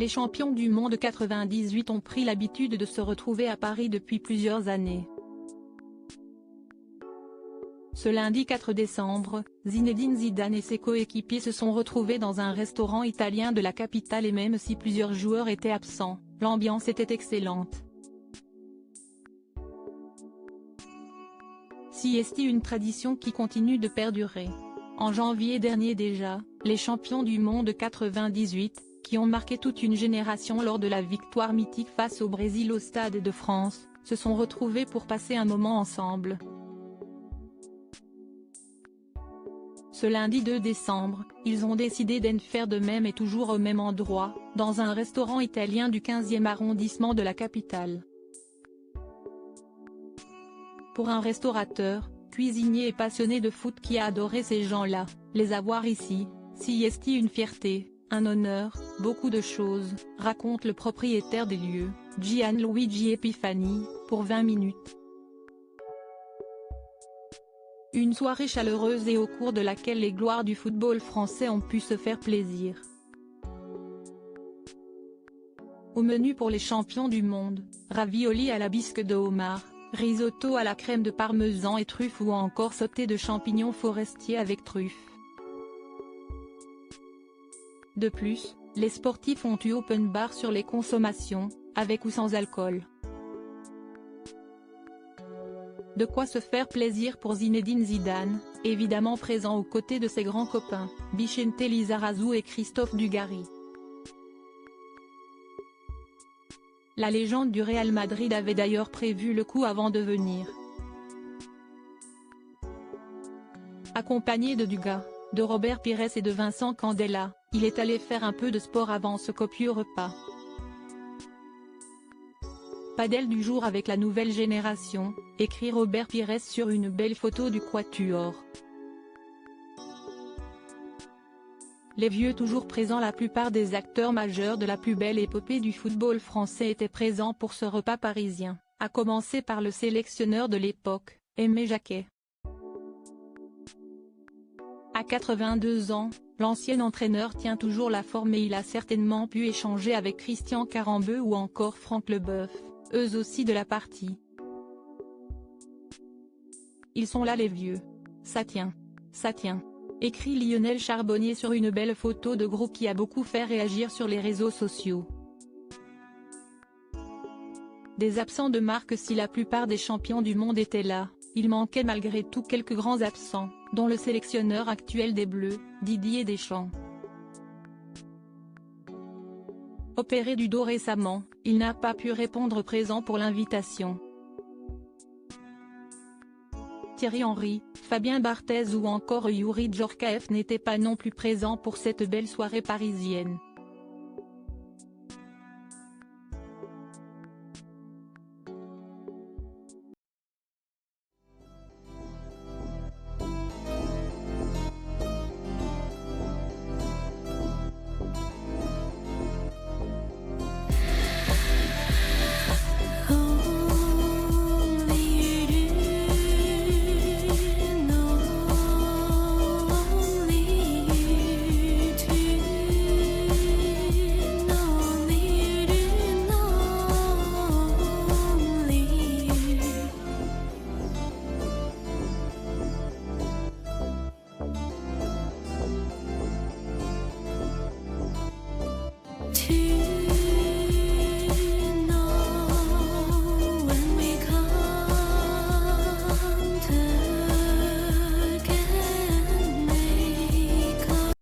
Les champions du monde 98 ont pris l'habitude de se retrouver à Paris depuis plusieurs années. Ce lundi 4 décembre, Zinedine Zidane et ses coéquipiers se sont retrouvés dans un restaurant italien de la capitale et même si plusieurs joueurs étaient absents, l'ambiance était excellente. Siesti, une tradition qui continue de perdurer. En janvier dernier déjà, les champions du monde 98, qui ont marqué toute une génération lors de la victoire mythique face au Brésil au Stade de France, se sont retrouvés pour passer un moment ensemble. Ce lundi 2 décembre, ils ont décidé d'en faire de même et toujours au même endroit, dans un restaurant italien du 15e arrondissement de la capitale. Pour un restaurateur, cuisinier et passionné de foot qui a adoré ces gens-là, les avoir ici, Siesti, une fierté, un honneur, beaucoup de choses, raconte le propriétaire des lieux, Gianluigi Epifani, pour 20 minutes. Une soirée chaleureuse et au cours de laquelle les gloires du football français ont pu se faire plaisir. Au menu pour les champions du monde, raviolis à la bisque de homard, risotto à la crème de parmesan et truffes ou encore sauté de champignons forestiers avec truffes. De plus, les sportifs ont eu open bar sur les consommations, avec ou sans alcool. De quoi se faire plaisir pour Zinedine Zidane, évidemment présent aux côtés de ses grands copains, Vicente Lizarazu et Christophe Dugarry. La légende du Real Madrid avait d'ailleurs prévu le coup avant de venir. Accompagné de Duga, de Robert Pires et de Vincent Candela, il est allé faire un peu de sport avant ce copieux repas. Padel du jour avec la nouvelle génération, écrit Robert Pires sur une belle photo du quatuor. Les vieux toujours présents. La plupart des acteurs majeurs de la plus belle épopée du football français étaient présents pour ce repas parisien, à commencer par le sélectionneur de l'époque, Aimé Jacquet. À 82 ans, l'ancien entraîneur tient toujours la forme et il a certainement pu échanger avec Christian Carambeu ou encore Franck Leboeuf, eux aussi de la partie. Ils sont là les vieux. Ça tient. Ça tient. Écrit Lionel Charbonnier sur une belle photo de groupe qui a beaucoup fait réagir sur les réseaux sociaux. Des absents de marque. Si la plupart des champions du monde étaient là, il manquait malgré tout quelques grands absents, dont le sélectionneur actuel des Bleus, Didier Deschamps. Opéré du dos récemment, il n'a pas pu répondre présent pour l'invitation. Thierry Henry, Fabien Barthez ou encore Youri Djorkaeff n'étaient pas non plus présents pour cette belle soirée parisienne.